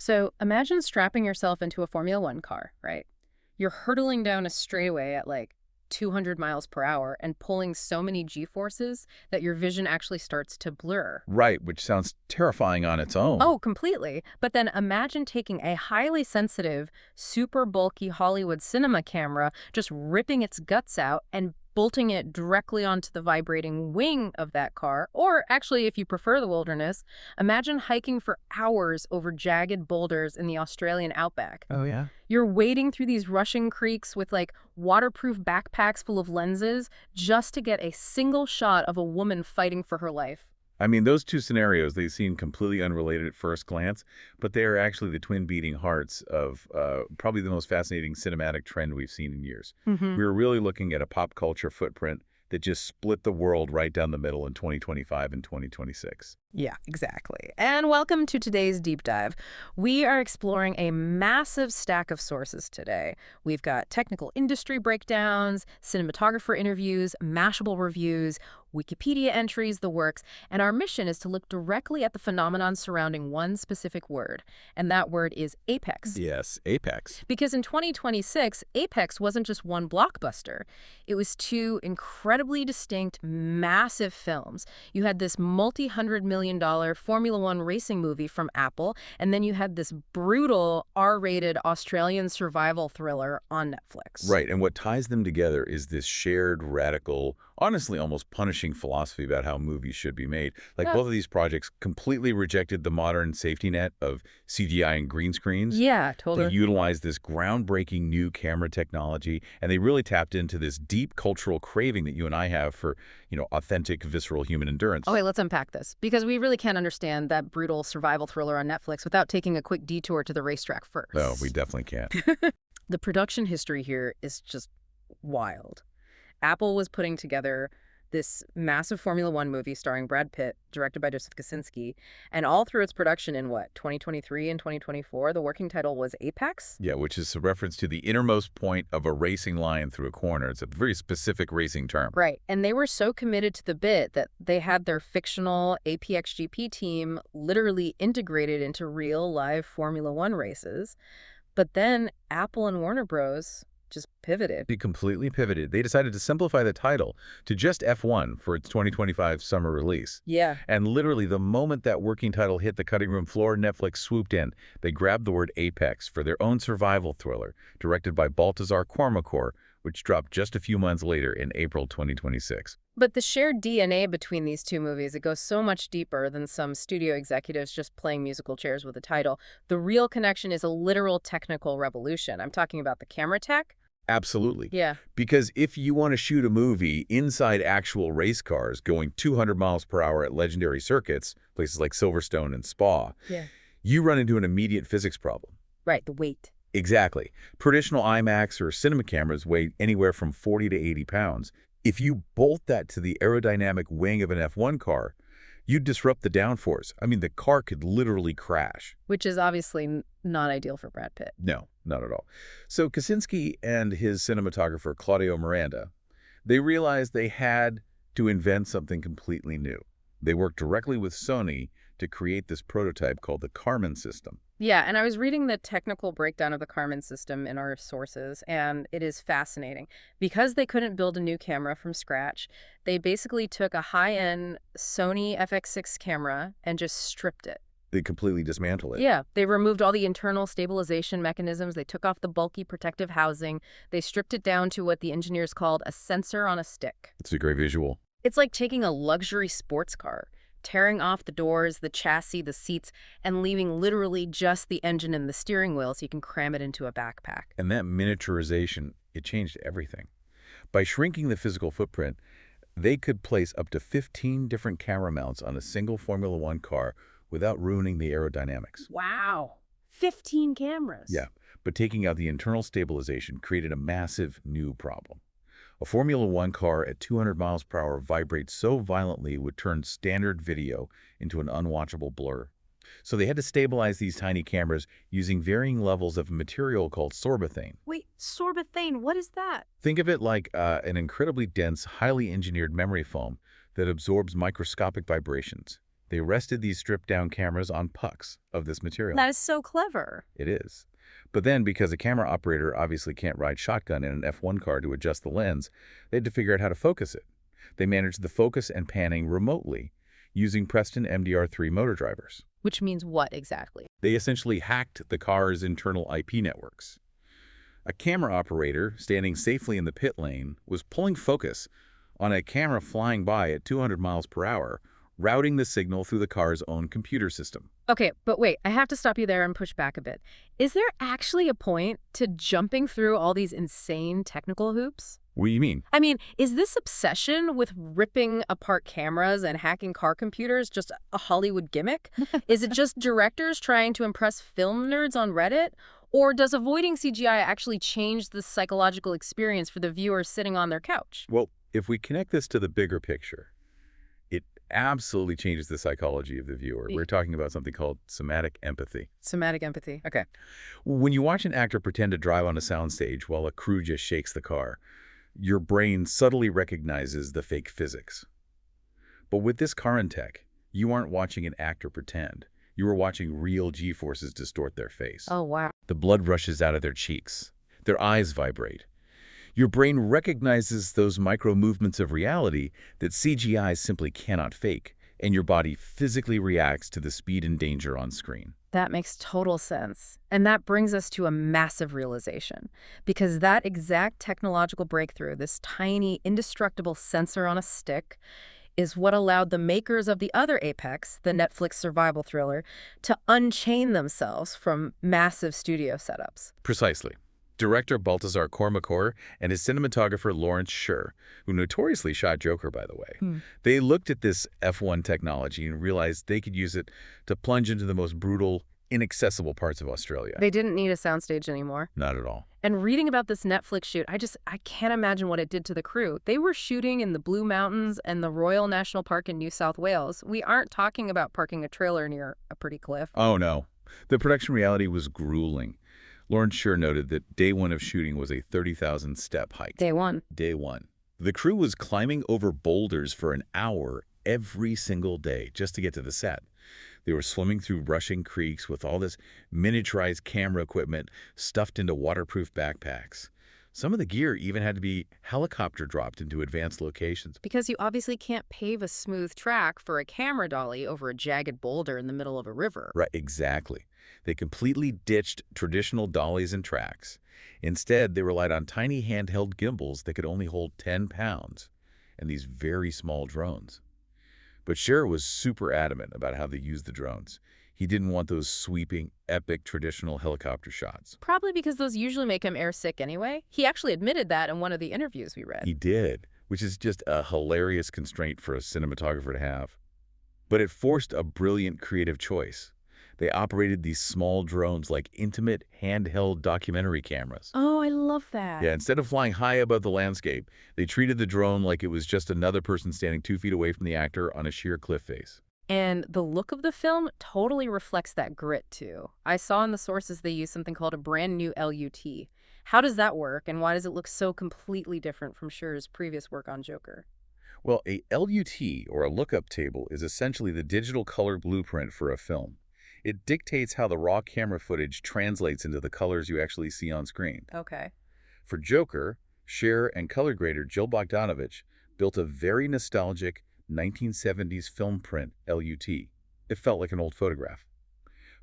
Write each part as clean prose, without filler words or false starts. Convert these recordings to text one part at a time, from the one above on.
So imagine strapping yourself into a Formula One car, right? You're hurtling down a straightaway at like 200 miles per hour and pulling so many G-forces that your vision actually starts to blur. Right, which sounds terrifying on its own. Oh, completely. But then imagine taking a highly sensitive, super bulky Hollywood cinema camera, just ripping its guts out and bolting it directly onto the vibrating wing of that car. Or actually, if you prefer the wilderness, imagine hiking for hours over jagged boulders in the Australian outback. Oh, yeah? You're wading through these rushing creeks with like waterproof backpacks full of lenses just to get a single shot of a woman fighting for her life. I mean, those two scenarios, they seem completely unrelated at first glance, but they are actually the twin beating hearts of probably the most fascinating cinematic trend we've seen in years. Mm-hmm. We were really looking at a pop culture footprint that just split the world right down the middle in 2025 and 2026. Yeah, exactly. And welcome to today's deep dive. We are exploring a massive stack of sources today. We've got technical industry breakdowns, cinematographer interviews, Mashable reviews, Wikipedia entries, the works, and our mission is to look directly at the phenomenon surrounding one specific word, and that word is apex. Yes, apex. Because in 2026, Apex wasn't just one blockbuster. It was two incredibly distinct, massive films. You had this multi-hundred-million-dollar Formula One racing movie from Apple, and then you had this brutal R-rated Australian survival thriller on Netflix. Right, and what ties them together is this shared, radical, honestly almost punishing philosophy about how movies should be made. Like both of these projects completely rejected the modern safety net of CGI and green screens. Yeah, totally. They utilized this groundbreaking new camera technology, and they really tapped into this deep cultural craving that you and I have for, authentic, visceral human endurance. Okay, let's unpack this, because we really can't understand that brutal survival thriller on Netflix without taking a quick detour to the racetrack first. No, we definitely can't. The production history here is just wild. Apple was putting together this massive Formula One movie starring Brad Pitt, directed by Joseph Kosinski, and all through its production in, 2023 and 2024, the working title was Apex? Yeah, which is a reference to the innermost point of a racing line through a corner. It's a very specific racing term. Right, and they were so committed to the bit that they had their fictional APXGP team literally integrated into real live Formula One races. But then Apple and Warner Bros. Just pivoted. They completely pivoted. They decided to simplify the title to just F1 for its 2025 summer release. Yeah. And literally the moment that working title hit the cutting room floor, Netflix swooped in. They grabbed the word Apex for their own survival thriller, directed by Baltasar Kormákur, which dropped just a few months later in April 2026. But the shared DNA between these two movies, it goes so much deeper than some studio executives just playing musical chairs with a title. The real connection is a literal technical revolution. I'm talking about the camera tech. Absolutely. Yeah. Because if you want to shoot a movie inside actual race cars going 200 miles per hour at legendary circuits, places like Silverstone and Spa, you run into an immediate physics problem. Right, the weight. Exactly. Traditional IMAX or cinema cameras weigh anywhere from 40 to 80 pounds. If you bolt that to the aerodynamic wing of an F1 car, you disrupt the downforce. I mean, the car could literally crash. Which is obviously not ideal for Brad Pitt. No, not at all. So Kosinski and his cinematographer, Claudio Miranda, they realized they had to invent something completely new. They worked directly with Sony to create this prototype called the Karman system. Yeah, and I was reading the technical breakdown of the Karman system in our sources, and it is fascinating. Because they couldn't build a new camera from scratch, they basically took a high-end Sony FX6 camera and just stripped it. They completely dismantle it. Yeah, they removed all the internal stabilization mechanisms. They took off the bulky protective housing. They stripped it down to what the engineers called a sensor on a stick. It's a great visual. It's like taking a luxury sports car, tearing off the doors, the chassis, the seats, and leaving literally just the engine and the steering wheel so you can cram it into a backpack. And that miniaturization, it changed everything. By shrinking the physical footprint, they could place up to 15 different camera mounts on a single Formula One car without ruining the aerodynamics. Wow. 15 cameras. Yeah, but taking out the internal stabilization created a massive new problem. A Formula One car at 200 miles per hour vibrates so violently it would turn standard video into an unwatchable blur. So they had to stabilize these tiny cameras using varying levels of a material called sorbethane. Wait, sorbethane, what is that? Think of it like an incredibly dense, highly engineered memory foam that absorbs microscopic vibrations. They rested these stripped-down cameras on pucks of this material. That is so clever. It is. But then, because a camera operator obviously can't ride shotgun in an F1 car to adjust the lens, they had to figure out how to focus it. They managed the focus and panning remotely, using Preston MDR3 motor drivers. Which means what exactly? They essentially hacked the car's internal IP networks. A camera operator, standing safely in the pit lane, was pulling focus on a camera flying by at 200 miles per hour, routing the signal through the car's own computer system. Okay, but wait, I have to stop you there and push back a bit. Is there actually a point to jumping through all these insane technical hoops? What do you mean? I mean, is this obsession with ripping apart cameras and hacking car computers just a Hollywood gimmick? Is it just directors trying to impress film nerds on Reddit? Or does avoiding CGI actually change the psychological experience for the viewer sitting on their couch? Well, if we connect this to the bigger picture, it absolutely changes the psychology of the viewer. We're talking about something called somatic empathy. Somatic empathy. Okay. When you watch an actor pretend to drive on a soundstage while a crew just shakes the car, your brain subtly recognizes the fake physics. But with this car in tech, you aren't watching an actor pretend. You are watching real G-forces distort their face. Oh, wow. The blood rushes out of their cheeks. Their eyes vibrate. Your brain recognizes those micro movements of reality that CGI simply cannot fake, and your body physically reacts to the speed and danger on screen. That makes total sense. And that brings us to a massive realization. Because that exact technological breakthrough, this tiny, indestructible sensor on a stick, is what allowed the makers of the other Apex, the Netflix survival thriller, to unchain themselves from massive studio setups. Precisely. Director Baltasar Kormákur and his cinematographer Lawrence Sher, who notoriously shot Joker, by the way, they looked at this F1 technology and realized they could use it to plunge into the most brutal, inaccessible parts of Australia. They didn't need a soundstage anymore. Not at all. And reading about this Netflix shoot, I can't imagine what it did to the crew. They were shooting in the Blue Mountains and the Royal National Park in New South Wales. We aren't talking about parking a trailer near a pretty cliff. Oh, no. The production reality was grueling. Lawrence Sher noted that day one of shooting was a 30,000-step hike. Day one. Day one. The crew was climbing over boulders for an hour every single day just to get to the set. They were swimming through rushing creeks with all this miniaturized camera equipment stuffed into waterproof backpacks. Some of the gear even had to be helicopter dropped into advanced locations. Because you obviously can't pave a smooth track for a camera dolly over a jagged boulder in the middle of a river. Right, exactly. They completely ditched traditional dollies and tracks. Instead, they relied on tiny handheld gimbals that could only hold 10 pounds and these very small drones. But Sher was super adamant about how they used the drones. He didn't want those sweeping, epic, traditional helicopter shots. Probably because those usually make him airsick anyway. He actually admitted that in one of the interviews we read. He did, which is just a hilarious constraint for a cinematographer to have. But it forced a brilliant creative choice. They operated these small drones like intimate, handheld documentary cameras. Oh, I love that. Yeah, instead of flying high above the landscape, they treated the drone like it was just another person standing 2 feet away from the actor on a sheer cliff face. And the look of the film totally reflects that grit, too. I saw in the sources they use something called a brand new LUT. How does that work, and why does it look so completely different from Sher's previous work on Joker? Well, a LUT, or a lookup table, is essentially the digital color blueprint for a film. It dictates how the raw camera footage translates into the colors you actually see on screen. Okay. For Joker, Sher and color grader Jill Bogdanovich built a very nostalgic 1970s film print LUT. It felt like an old photograph.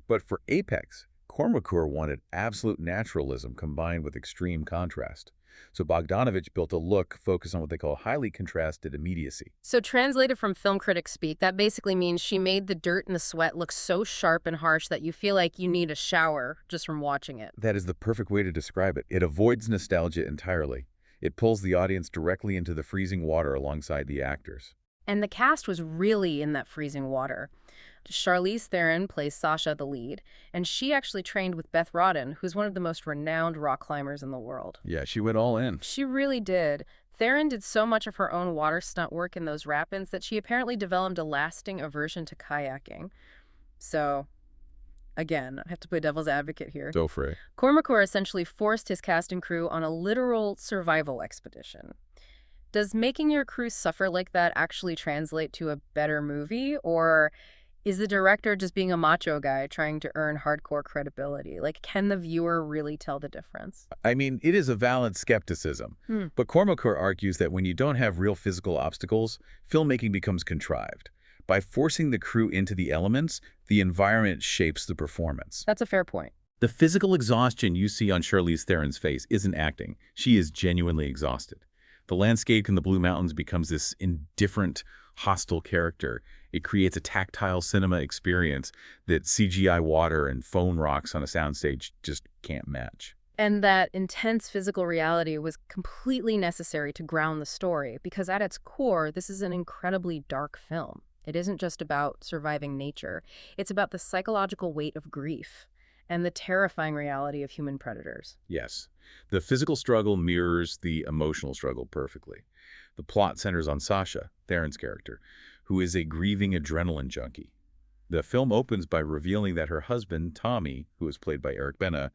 But for Apex, Kormákur wanted absolute naturalism combined with extreme contrast. So Bogdanovich built a look focused on what they call highly contrasted immediacy. So translated from film critic speak, that basically means she made the dirt and the sweat look so sharp and harsh that you feel like you need a shower just from watching it. That is the perfect way to describe it. It avoids nostalgia entirely. It pulls the audience directly into the freezing water alongside the actors. And the cast was really in that freezing water. Charlize Theron plays Sasha, the lead, and she actually trained with Beth Rodden, who's one of the most renowned rock climbers in the world. Yeah, she went all in. She really did. Theron did so much of her own water stunt work in those rapids that she apparently developed a lasting aversion to kayaking. So, again, I have to play devil's advocate here. Go for it. Kormákur essentially forced his cast and crew on a literal survival expedition. Does making your crew suffer like that actually translate to a better movie, or Is the director just being a macho guy trying to earn hardcore credibility? Like, can the viewer really tell the difference? I mean, it is a valid skepticism. Hmm. But Kormákur argues that when you don't have real physical obstacles, filmmaking becomes contrived. By forcing the crew into the elements, the environment shapes the performance. That's a fair point. The physical exhaustion you see on Charlize Theron's face isn't acting. She is genuinely exhausted. The landscape in the Blue Mountains becomes this indifferent, hostile character. It creates a tactile cinema experience that CGI water and phone rocks on a soundstage just can't match. And that intense physical reality was completely necessary to ground the story, because at its core, this is an incredibly dark film. It isn't just about surviving nature. It's about the psychological weight of grief and the terrifying reality of human predators. Yes, the physical struggle mirrors the emotional struggle perfectly. The plot centers on Sasha, Theron's character, who is a grieving adrenaline junkie. The film opens by revealing that her husband, Tommy, who is played by Bana,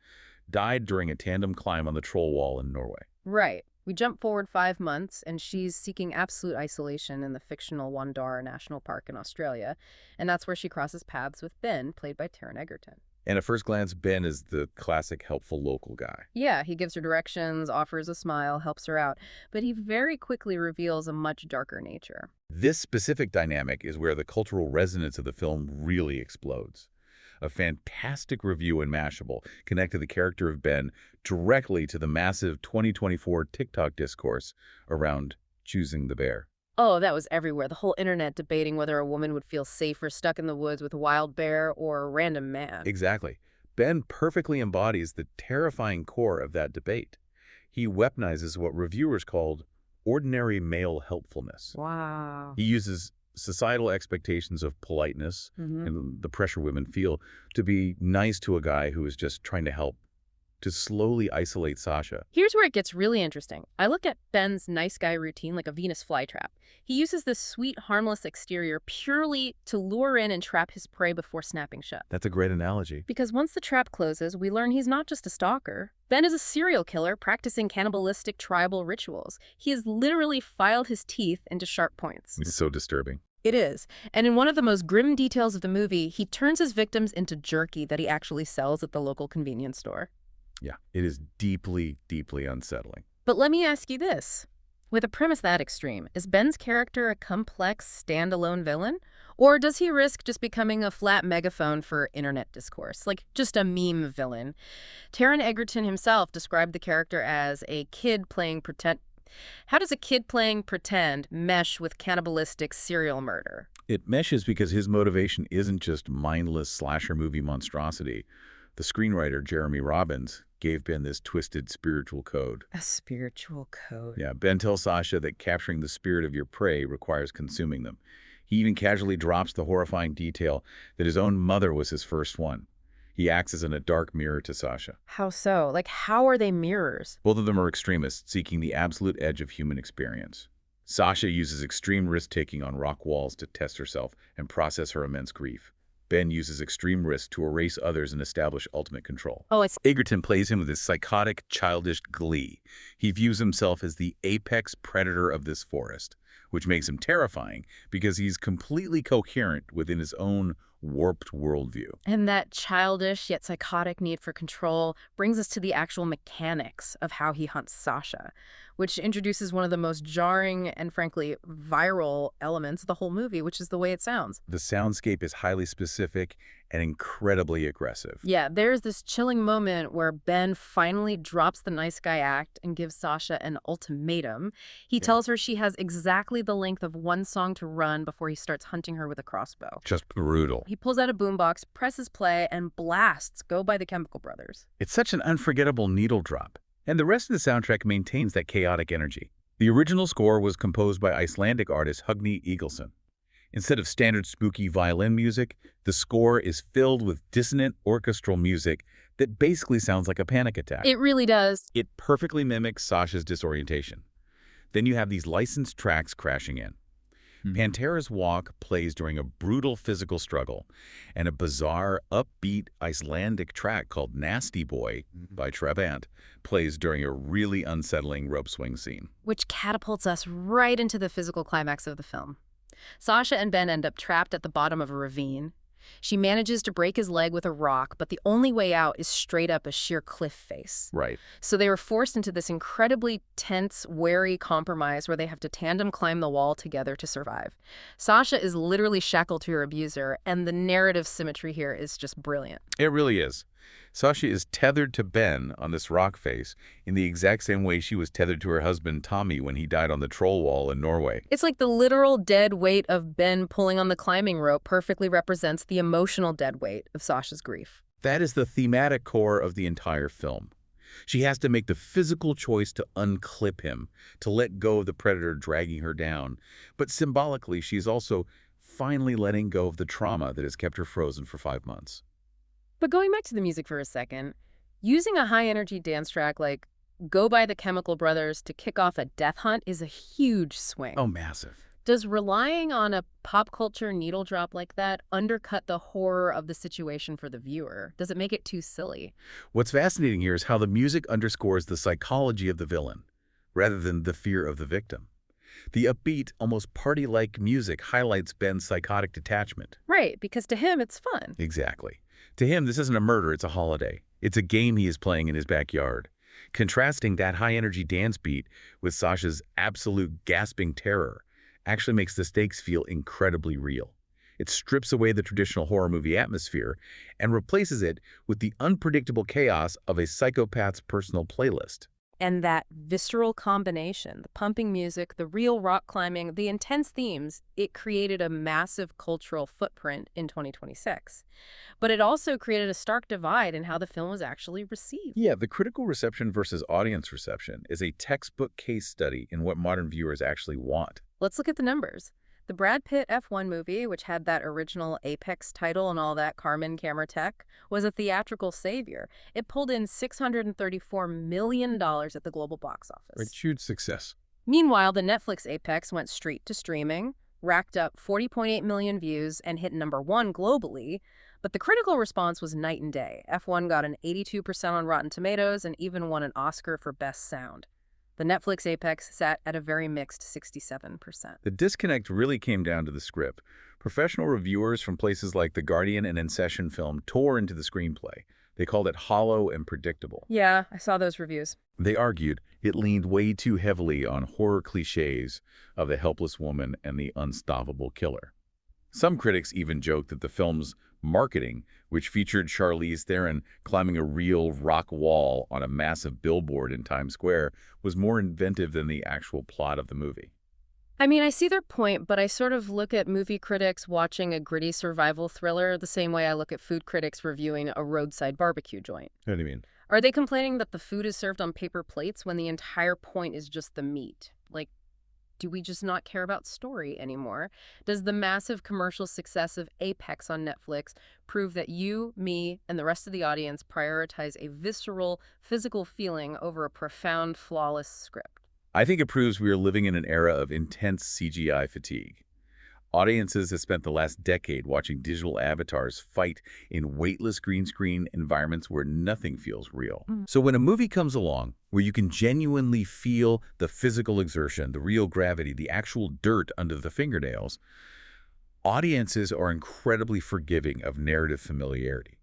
died during a tandem climb on the troll wall in Norway. Right. We jump forward 5 months, and she's seeking absolute isolation in the fictional Wandara National Park in Australia, and that's where she crosses paths with Ben, played by Taron Egerton. And at first glance, Ben is the classic helpful local guy. Yeah, he gives her directions, offers a smile, helps her out, but he very quickly reveals a much darker nature. This specific dynamic is where the cultural resonance of the film really explodes. A fantastic review in Mashable connected the character of Ben directly to the massive 2024 TikTok discourse around choosing the bear. Oh, that was everywhere. The whole internet debating whether a woman would feel safer stuck in the woods with a wild bear or a random man. Exactly. Ben perfectly embodies the terrifying core of that debate. He weaponizes what reviewers called ordinary male helpfulness. Wow. He uses societal expectations of politeness and the pressure women feel to be nice to a guy who is just trying to help, to slowly isolate Sasha. Here's where it gets really interesting. I look at Ben's nice guy routine like a Venus flytrap. He uses this sweet, harmless exterior purely to lure in and trap his prey before snapping shut. That's a great analogy. Because once the trap closes, we learn he's not just a stalker. Ben is a serial killer practicing cannibalistic tribal rituals. He has literally filed his teeth into sharp points. It's so disturbing. It is. And in one of the most grim details of the movie, he turns his victims into jerky that he actually sells at the local convenience store. Yeah, it is deeply, deeply unsettling. But let me ask you this. With a premise that extreme, is Ben's character a complex, standalone villain? Or does he risk just becoming a flat megaphone for internet discourse, like just a meme villain? Taron Egerton himself described the character as a kid playing pretend. How does a kid playing pretend mesh with cannibalistic serial murder? It meshes because his motivation isn't just mindless slasher movie monstrosity. The screenwriter, Jeremy Robbins, gave Ben this twisted spiritual code. A spiritual code. Yeah, Ben tells Sasha that capturing the spirit of your prey requires consuming them. He even casually drops the horrifying detail that his own mother was his first one. He acts as a dark mirror to Sasha. How so? Like, how are they mirrors? Both of them are extremists seeking the absolute edge of human experience. Sasha uses extreme risk-taking on rock walls to test herself and process her immense grief. Ben uses extreme risk to erase others and establish ultimate control. Oh, it's... Egerton plays him with his psychotic, childish glee. He views himself as the apex predator of this forest, which makes him terrifying because he's completely coherent within his own warped worldview. And that childish yet psychotic need for control brings us to the actual mechanics of how he hunts Sasha, which introduces one of the most jarring and, frankly, viral elements of the whole movie, which is the way it sounds. The soundscape is highly specific and incredibly aggressive. Yeah, there's this chilling moment where Ben finally drops the nice guy act and gives Sasha an ultimatum. He tells her she has exactly the length of one song to run before he starts hunting her with a crossbow. Just brutal. He pulls out a boombox, presses play, and blasts Go by the Chemical Brothers. It's such an unforgettable needle drop. And the rest of the soundtrack maintains that chaotic energy. The original score was composed by Icelandic artist Högni Egerton. Instead of standard spooky violin music, the score is filled with dissonant orchestral music that basically sounds like a panic attack. It really does. It perfectly mimics Sasha's disorientation. Then you have these licensed tracks crashing in. Pantera's Walk plays during a brutal physical struggle, and a bizarre, upbeat Icelandic track called Nasty Boy by Trabant plays during a really unsettling rope swing scene. Which catapults us right into the physical climax of the film. Sasha and Ben end up trapped at the bottom of a ravine. She manages to break his leg with a rock, but the only way out is straight up a sheer cliff face. Right. So they were forced into this incredibly tense, wary compromise where they have to tandem climb the wall together to survive. Sasha is literally shackled to her abuser, and the narrative symmetry here is just brilliant. It really is. Sasha is tethered to Ben on this rock face in the exact same way she was tethered to her husband Tommy when he died on the troll wall in Norway. It's like the literal dead weight of Ben pulling on the climbing rope perfectly represents the emotional dead weight of Sasha's grief. That is the thematic core of the entire film. She has to make the physical choice to unclip him, to let go of the predator dragging her down. But symbolically, she's also finally letting go of the trauma that has kept her frozen for 5 months. But going back to the music for a second, using a high-energy dance track like Go by the Chemical Brothers to kick off a death hunt is a huge swing. Oh, massive. Does relying on a pop culture needle drop like that undercut the horror of the situation for the viewer? Does it make it too silly? What's fascinating here is how the music underscores the psychology of the villain, rather than the fear of the victim. The upbeat, almost party-like music highlights Ben's psychotic detachment. Right, because to him it's fun. Exactly. To him, this isn't a murder, it's a holiday. It's a game he is playing in his backyard. Contrasting that high-energy dance beat with Sasha's absolute gasping terror actually makes the stakes feel incredibly real. It strips away the traditional horror movie atmosphere and replaces it with the unpredictable chaos of a psychopath's personal playlist. And that visceral combination, the pumping music, the real rock climbing, the intense themes, it created a massive cultural footprint in 2026. But it also created a stark divide in how the film was actually received. Yeah, the critical reception versus audience reception is a textbook case study in what modern viewers actually want. Let's look at the numbers. The Brad Pitt F1 movie, which had that original Apex title and all that Carmen camera tech, was a theatrical savior. It pulled in $634 million at the global box office. A huge success. Meanwhile, the Netflix Apex went straight to streaming, racked up 40.8 million views, and hit #1 globally. But the critical response was night and day. F1 got an 82% on Rotten Tomatoes and even won an Oscar for Best Sound. The Netflix Apex sat at a very mixed 67%. The disconnect really came down to the script. Professional reviewers from places like The Guardian and In Session Film tore into the screenplay. They called it hollow and predictable. Yeah, I saw those reviews. They argued it leaned way too heavily on horror cliches of the helpless woman and the unstoppable killer. Some critics even joked that the film's marketing, which featured Charlize Theron climbing a real rock wall on a massive billboard in Times Square, was more inventive than the actual plot of the movie. I mean, I see their point, but I sort of look at movie critics watching a gritty survival thriller the same way I look at food critics reviewing a roadside barbecue joint. What do you mean? Are they complaining that the food is served on paper plates when the entire point is just the meat? Like, do we just not care about story anymore? Does the massive commercial success of Apex on Netflix prove that you, me, and the rest of the audience prioritize a visceral, physical feeling over a profound, flawless script? I think it proves we are living in an era of intense CGI fatigue. Audiences have spent the last decade watching digital avatars fight in weightless green screen environments where nothing feels real. So when a movie comes along where you can genuinely feel the physical exertion, the real gravity, the actual dirt under the fingernails, audiences are incredibly forgiving of narrative familiarity.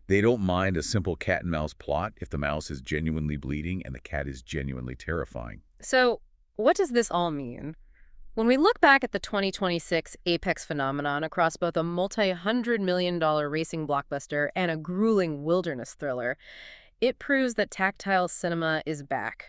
They don't mind a simple cat and mouse plot if the mouse is genuinely bleeding and the cat is genuinely terrifying. So what does this all mean? When we look back at the 2026 Apex phenomenon across both a multi-hundred-million-dollar racing blockbuster and a grueling wilderness thriller, it proves that tactile cinema is back.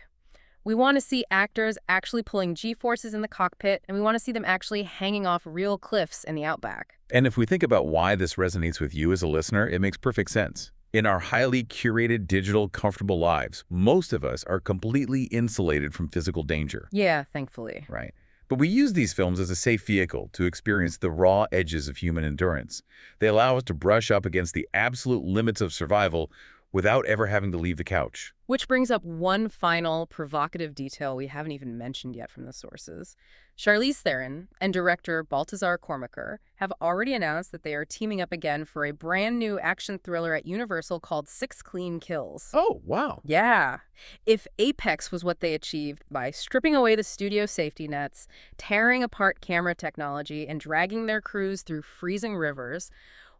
We want to see actors actually pulling G-forces in the cockpit, and we want to see them actually hanging off real cliffs in the outback. And if we think about why this resonates with you as a listener, it makes perfect sense. In our highly curated, digital, comfortable lives, most of us are completely insulated from physical danger. Yeah, thankfully. Right. But we use these films as a safe vehicle to experience the raw edges of human endurance. They allow us to brush up against the absolute limits of survival without ever having to leave the couch. Which brings up one final provocative detail we haven't even mentioned yet from the sources. Charlize Theron and director Baltasar Kormákur have already announced that they are teaming up again for a brand new action thriller at Universal called Six Clean Kills. Oh, wow. Yeah. If Apex was what they achieved by stripping away the studio safety nets, tearing apart camera technology, and dragging their crews through freezing rivers,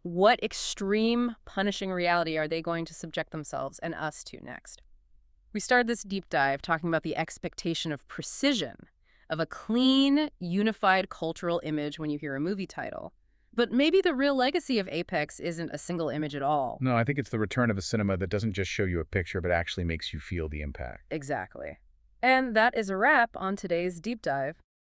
what extreme, punishing reality are they going to subject themselves and us to next? We started this deep dive talking about the expectation of precision, of a clean, unified cultural image when you hear a movie title. But maybe the real legacy of Apex isn't a single image at all. No, I think it's the return of a cinema that doesn't just show you a picture, but actually makes you feel the impact. Exactly. And that is a wrap on today's deep dive.